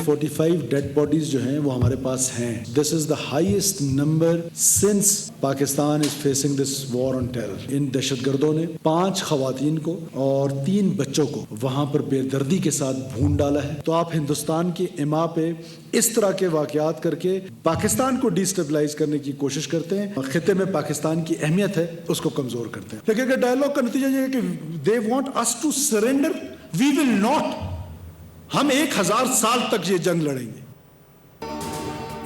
45 dead bodies जो हैं वो हमारे पास हैं। This is the highest number since Pakistan is facing this war on terror. इन दहशतगर्दों ने 5 खवातीन को और 3 बच्चों को वहां पर बेदर्दी के साथ भून डाला है। तो आप हिंदुस्तान की इमा पे इस तरह के वाकयात करके पाकिस्तान को डिस्टेबलाइज करने की कोशिश करते हैं, खिते में पाकिस्तान की अहमियत है उसको कमजोर करते हैं। लेकिन अगर डायलॉग का नतीजा ये है कि they want us to surrender, we will not. हम 1000 साल तक ये जंग लड़ेंगे।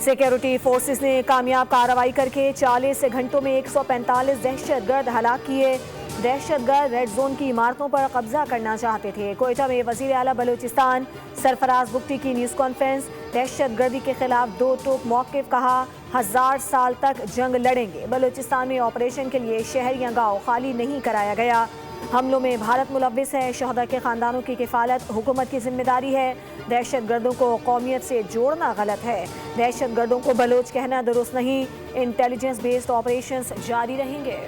सिक्योरिटी फोर्सेस ने कामयाब कार्रवाई करके 40 घंटों में 145 दहशतगर्द हलाक किए। दहशतगर्द रेड जोन की इमारतों पर कब्जा करना चाहते थे। कोयटा में वजीर आला बलूचिस्तान सरफराज बुख्ती की न्यूज़ कॉन्फ्रेंस। दहशतगर्दी के खिलाफ 2 टोक मौक़िफ़, कहा 1000 साल तक जंग लड़ेंगे। बलूचिस्तान में ऑपरेशन के लिए शहर या गाँव खाली नहीं कराया गया। हमलों में भारत मुलव्विस है। शहदा के खानदानों की किफ़ालत हुकूमत की जिम्मेदारी है। दहशतगर्दों को कौमियत से जोड़ना गलत है। दहशतगर्दों को बलोच कहना दुरुस्त नहीं। इंटेलिजेंस बेस्ड ऑपरेशंस जारी रहेंगे।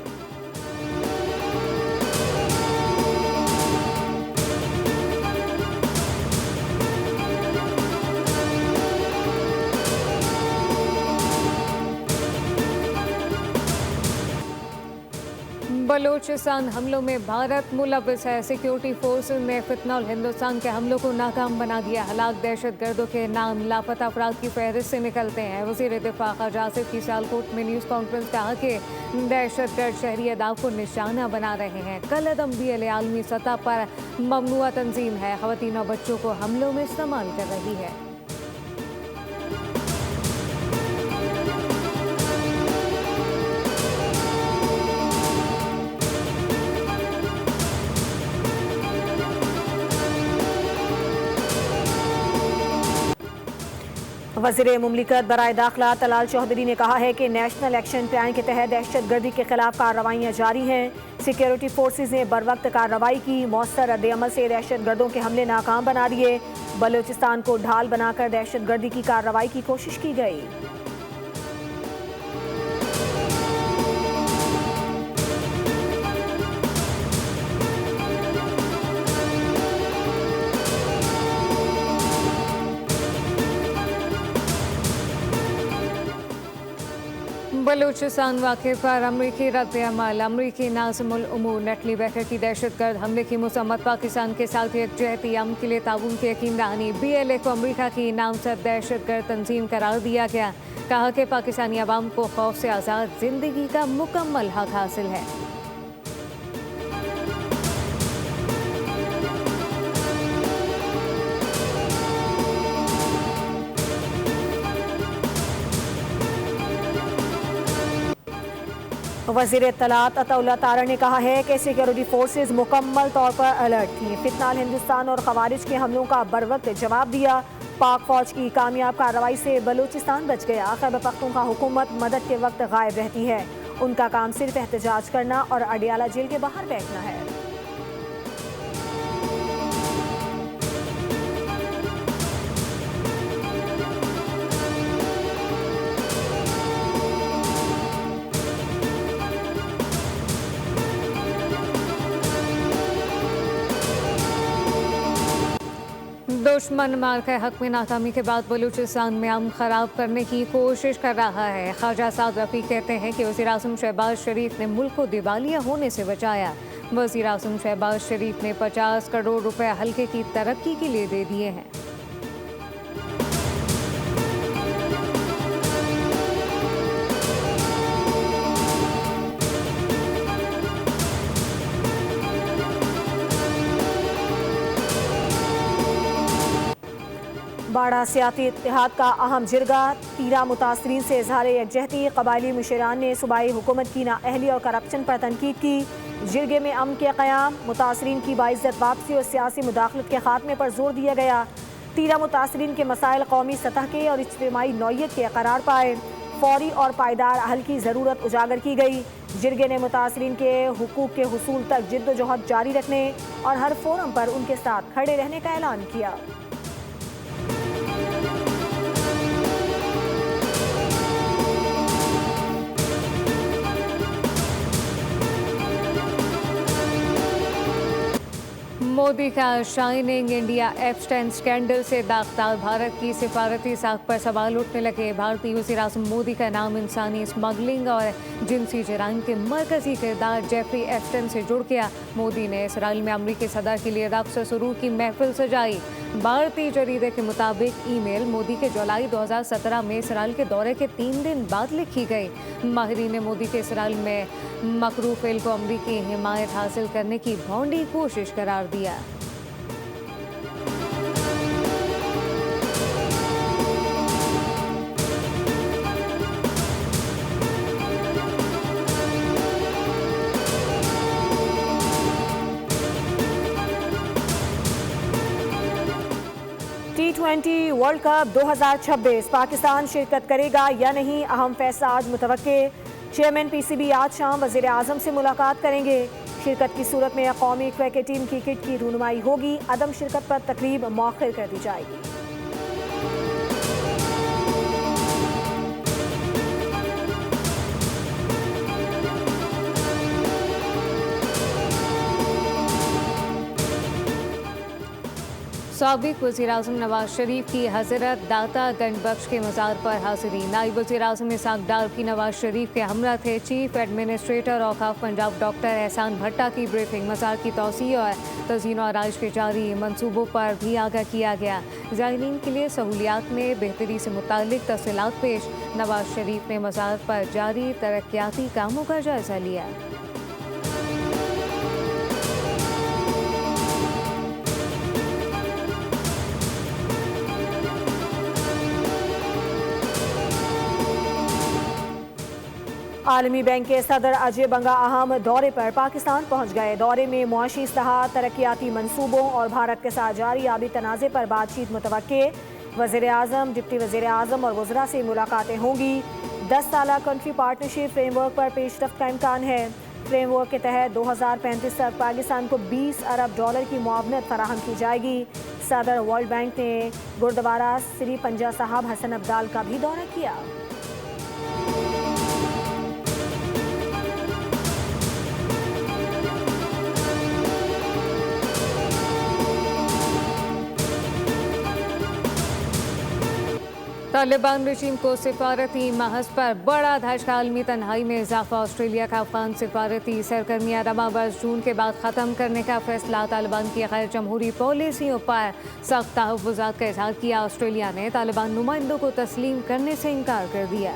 बलूचिस्तान हमलों में भारत मुलव्विस है। सिक्योरिटी फोर्सेज ने फितनल हिंदुस्तान के हमलों को नाकाम बना दिया। हलाक दहशतगर्दों के नाम लापता अफराद की फहरिस्त से निकलते हैं। वज़ीर दिफा ख्वाजा आसिफ की सियालकोट में न्यूज़ कॉन्फ्रेंस कहा कि दहशतगर्द शहरी अहदाफ को निशाना बना रहे हैं। कल अदम भी आलमी सतह पर ममनुआ तंजीम है। ख़वातीन और बच्चों को हमलों में इस्तेमाल कर रही है। वज़ीर मुमलिकत बराए दाखिला तलाल चौधरी ने कहा है कि नेशनल एक्शन प्लान के तहत दहशतगर्दी के खिलाफ कार्रवाइयाँ जारी हैं। सिक्योरिटी फोर्सेज ने बरवक्त कार्रवाई की। मौसर रद्द-ए-अमल से दहशतगर्दों के हमले नाकाम बना दिए। बलूचिस्तान को ढाल बनाकर दहशतगर्दी की कार्रवाई की कोशिश की गई। बलूचिस्तान वाक़े पर अमरीकी रद्द-ए-अमल। अमरीकी नाज़िमुल उमूर नटली बैकर की दहशतगर्द हमले की मज़म्मत। पाकिस्तान के साथ यकजहती अमन के लिए ताउन की यकीन दहानी। BLA को अमरीका की नामज़द दहशतगर्द तंजीम करार दिया गया। कहा कि पाकिस्तानी अवाम को खौफ से आज़ाद ज़िंदगी का मुकम्मल हक हासिल है। वज़ीर इत्तलात अताउल्लाह तारा ने कहा है कि सिक्योरिटी फोर्सेज मुकम्मल तौर पर अलर्ट थी। फितनाल हिंदुस्तान और खवारिज के हमलों का बरवक्त जवाब दिया। पाक फौज की कामयाब कार्रवाई से बलूचिस्तान बच गया। खैबर पख्तूनख्वा हुकूमत मदद के वक्त गायब रहती है। उनका काम सिर्फ एहतजाज करना और अडियाला जेल के बाहर बैठना है। दुश्मन मार के हक में नाकामी के बाद बलूचिस्तान में अमन खराब करने की कोशिश कर रहा है। ख्वाजा साद रफ़ीक कहते हैं कि वज़ीर आज़म शहबाज शरीफ ने मुल्क को दिवालिया होने से बचाया। वज़ीर आज़म शहबाज शरीफ ने 50 करोड़ रुपए हल्के की तरक्की के लिए दे दिए हैं। बाड़ा सियाती इत्तेहाद का अहम जिरगा। तीरा मुतासरीन से इजहार यकजहती। कबायली मुशीरान ने सूबाई हुकूमत की नाअहली और करप्शन पर तनकीद की। जिरगे में अमन के क़याम, मुतासरीन की बाइज़्ज़त वापसी और सियासी मुदाखलत के खात्मे पर जोर दिया गया। तीरा मुतासरीन के मसाइल कौमी सतह के और इज्तिमाई नौइयत के करार पाए। फौरी और पायदार हल की ज़रूरत उजागर की गई। जिरगे ने मुतासरीन के हुकूक के हुसूल तक जिद्दोजहद जारी रखने और हर फोरम पर उनके साथ खड़े रहने का ऐलान किया। मोदी का शाइनिंग इंडिया एप्स्टाइन स्कैंडल से दागदार भारत की सिफारती साख पर सवाल उठने लगे। भारतीय वज़ीर-ए-आज़म मोदी का नाम इंसानी स्मगलिंग और जिनसी जराइम के मरकजी किरदार जेफरी एप्स्टाइन से जुड़ गया। मोदी ने इसराइल में अमरीकी सदर के लिए रक़्स सुरूर की महफिल सजाई। भारतीय जरीदे के मुताबिक ईमेल मोदी के जुलाई 2017 में इसराइल के दौरे के 3 दिन बाद लिखी गई। माहिरीन ने मोदी के इसराइल में मकरू फेल को अमरीकी हिमायत हासिल करने की भौंडी कोशिश करार दिया। T20 वर्ल्ड कप 2026 पाकिस्तान शिरकत करेगा या नहीं, अहम फैसला आज मुतवक्के। चेयरमैन PCB आज शाम वज़ीर आज़म से मुलाकात करेंगे। शिरकत की सूरत में कौमी क्रिकेट टीम की किट की रूनुमाई होगी। अदम शिरकत पर तकरीब मौखिर कर दी जाएगी। साबिक वज़ीर-ए-आज़म नवाज शरीफ की हज़रत दाता गंजबख्श के मज़ार पर हाज़िरी। नायब वज़ीर-ए-आज़म इसाक डार की नवाज शरीफ के हमरा थे। चीफ एडमिनिस्ट्रेटर औक़ाफ़ पंजाब डॉक्टर एहसान भट्टा की ब्रीफिंग। मज़ार की तौसीह और तज़ीन और आराइश के जारी मंसूबों पर भी आगाह किया गया। ज़ायरीन के लिए सहूलियात में बेहतरी से मुताल्लिक़ तफ़सीलात पेश। नवाज शरीफ ने मज़ार पर जारी तरक्याती कामों का जायज़ा लिया। आलमी बैंक के सदर अजय बंगा अहम दौरे पर पाकिस्तान पहुंच गए। दौरे में मुआशी इस्लाहात, तरक्याती मंसूबों और भारत के साथ जारी आबी तनाज़े पर बातचीत मुतवक्के। वज़ीर आज़म, डिप्टी वज़ीर आज़म और वज़रा से मुलाकातें होंगी। 10 साला कंट्री पार्टनरशिप फ्रेमवर्क पर पेशरफ्त का इम्कान है। फ्रेमवर्क के तहत 2035 तक पाकिस्तान को $20 अरब की मुआवनत फराहम की जाएगी। सदर वर्ल्ड बैंक ने गुरुद्वारा श्री पंजा साहब हसन अब्दाल का भी दौरा किया। तालिबान रजीम को सिफारती महज पर बड़ा धचका। आलमी तन्हाई में इजाफा। ऑस्ट्रेलिया का अफगान सिफारती सरगर्मियाँ रमाबर्स जून के बाद ख़त्म करने का फैसला। तालिबान की गैर जमहूरी पॉलिसियों पर सख्त तहफ़्फ़ुज़ात का इज़हार किया। ऑस्ट्रेलिया ने तालिबान नुमाइंदों को तस्लीम करने से इनकार कर दिया।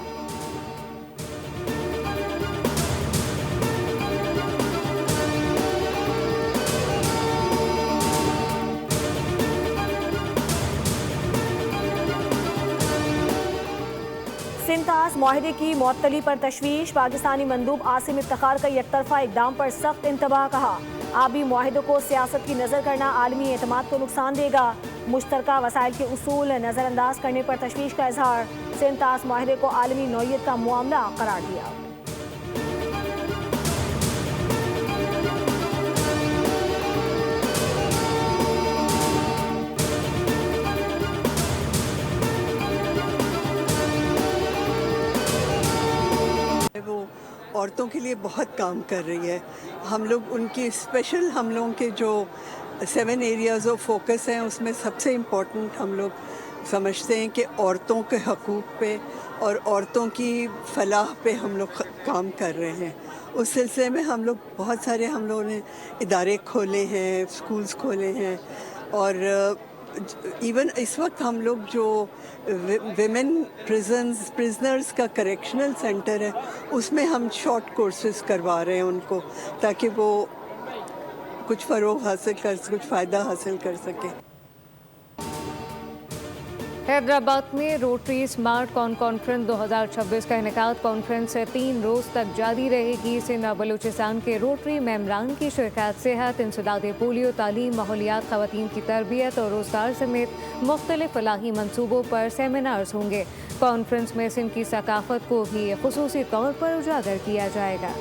सिंतास माहिदे की मुअत्तली पर तशवीश। पाकिस्तानी मंदूब आसिम इफ्तिखार का एकतरफा इक़दाम पर सख्त इंतबाह। कहा, आबी मुआहिदों को सियासत की नज़र करना आलमी एतमाद को नुकसान देगा। मुश्तरका वसाइल के उसूल नज़रअंदाज करने पर तशवीश का इजहार। सिंतास माहिदे को आलमी नौइयत का मामला करार दिया। औरतों के लिए बहुत काम कर रही है। हम लोग उनकी स्पेशल हम लोगों के जो 7 एरियाज़ ऑफ फोकस हैं उसमें सबसे इम्पोर्टेंट हम लोग समझते हैं कि औरतों के हकूक़ पे और औरतों की फलाह पे हम लोग काम कर रहे हैं। उस सिलसिले में हम लोग बहुत सारे हम लोगों ने इदारे खोले हैं, स्कूल्स खोले हैं और इवन इस वक्त हम लोग जो विमेन प्रिजनर्स का करेक्शनल सेंटर है उसमें हम शॉर्ट कोर्सेज करवा रहे हैं उनको, ताकि वो कुछ फ़रोग़ हासिल कर, कुछ फ़ायदा हासिल कर सकें। हैदराबाद में रोटरी स्मार्ट कॉन्फ्रेंस 2026 का इनेकाद। कॉन्फ्रेंस 3 रोज़ तक जारी रहेगी। सिंध और बलूचिस्तान के रोटरी मेम्बरान की शिरकत सेहत, इंसदाद पोलियो, तालीम, माहौलियात, ख़वातीन की तरबियत और रोज़गार समेत मुख्तलिफ फलाही मनसूबों पर सेमिनार्स होंगे। कॉन्फ्रेंस में सिंध की सकाफ़त को भी खुसूसी तौर पर उजागर किया जाएगा।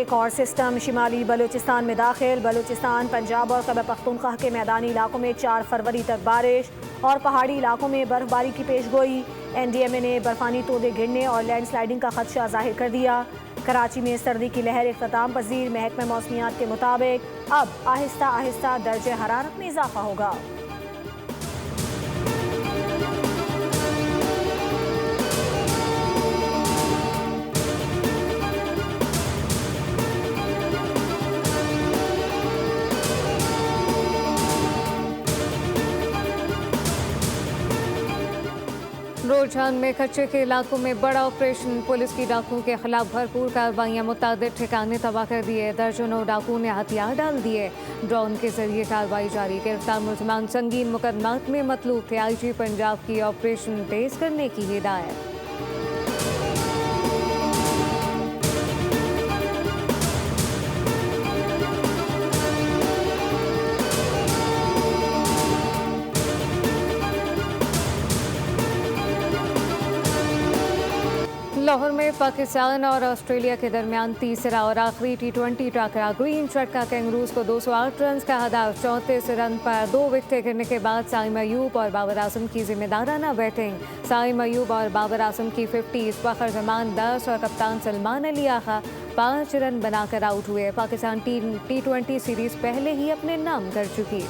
एक और सिस्टम शिमाली बलूचिस्तान में दाखिल। बलूचिस्तान, पंजाब और खैबर पख्तूनख्वा के मैदानी इलाकों में 4 फरवरी तक बारिश और पहाड़ी इलाकों में बर्फबारी की पेशगोई। NDMA ने बर्फानी तोदे गिरने और लैंडस्लाइडिंग का खदशा जाहिर कर दिया। कराची में सर्दी की लहर इख्तिताम पजीर। महकमा मौसमियात के मुताबिक अब आहिस्ता आहिस्ता दर्जे हरारत में इजाफा होगा। रोजान में कच्चे के इलाकों में बड़ा ऑपरेशन। पुलिस की डाकुओं के खिलाफ भरपूर कार्रवाइयां। मुतादिद ठिकाने तबाह कर दिए। दर्जनों डाकुओं ने हथियार डाल दिए। ड्रोन के जरिए कार्रवाई जारी। गिरफ्तार मुलजमान संगीन मुकदमात में मतलूब थे। IG पंजाब की ऑपरेशन तेज करने की हिदायत। लाहौर में पाकिस्तान और ऑस्ट्रेलिया के दरमियान तीसरा और आखिरी T20 टकरा। ग्रीन शर्ट का कैंगरूज को 208 रन का हदाफ। 34 रन पर 2 विकेटें गिरने के बाद साइम अयूब और बाबर आजम की जिम्मेदाराना बैटिंग। साइम अयूब और बाबर आजम की 50, फखर जमान 10 और कप्तान सलमान अली आगा 5 रन बनाकर आउट हुए। पाकिस्तान T20 सीरीज पहले ही अपने नाम कर चुकी।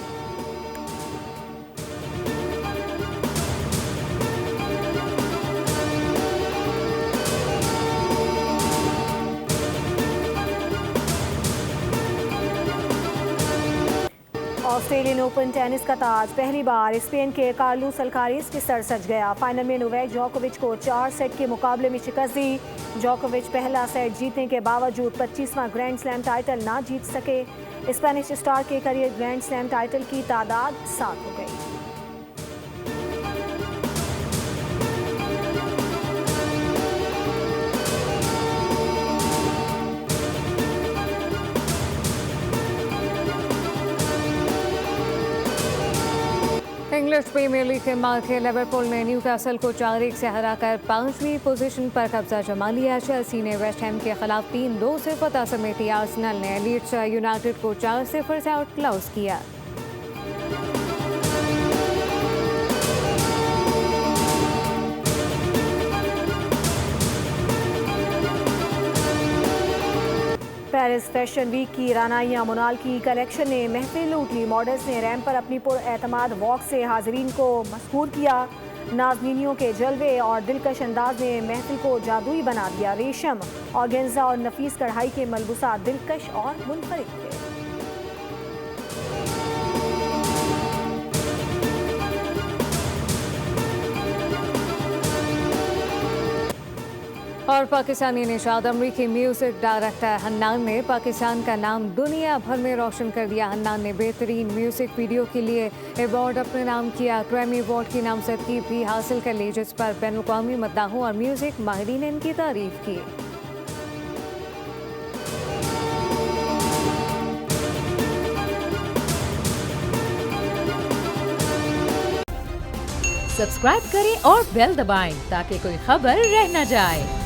ऑस्ट्रेलियन ओपन टेनिस का ताज पहली बार स्पेन के कार्लोस अल्काराज के सर सज गया। फाइनल में नोवाक जोकोविच को 4 सेट के मुकाबले में शिकस्त दी। जोकोविच पहला सेट जीतने के बावजूद 25वां ग्रैंड स्लैम टाइटल ना जीत सके। स्पेनिश स्टार के करियर ग्रैंड स्लैम टाइटल की तादाद 7 हो गई। इंग्लिश प्रीमियर लीग के मार्के लिवरपूल ने न्यूकासल को 4-1 से हराकर 5वीं पोजीशन पर कब्जा जमा लिया। चेल्सी ने वेस्ट हैम के खिलाफ 3-2 से फतह समेटी। आर्सेनल ने लीड्स यूनाइटेड को 4-0 से आउट क्लोज किया। पेरिस फैशन वीक की रानाइया मोनाल की कलेक्शन ने महफिल लूट ली। मॉडल्स ने रैंप पर अपनी पुरएतमाद वॉक से हाजरीन को मसहूर किया। नाज़नीनियों के जलवे और दिलकश अंदाज ने महफिल को जादुई बना दिया। रेशम, ऑर्गेन्जा और नफीस कढ़ाई के मलबूसात दिलकश और मुनफरिद थे। और पाकिस्तानी निशाद अमरीकी म्यूजिक डायरेक्टर हन्नान ने पाकिस्तान का नाम दुनिया भर में रोशन कर दिया। हन्नान ने बेहतरीन म्यूजिक वीडियो के लिए अवार्ड अपने नाम किया। ग्रैमी अवार्ड की नामजदगी भी हासिल कर ली, जिस पर बैनुल-अक़वामी मद्दाहों और म्यूजिक माहिरीन ने इनकी तारीफ की। सब्सक्राइब करें और बेल दबाएं ताकि कोई खबर रह न जाए।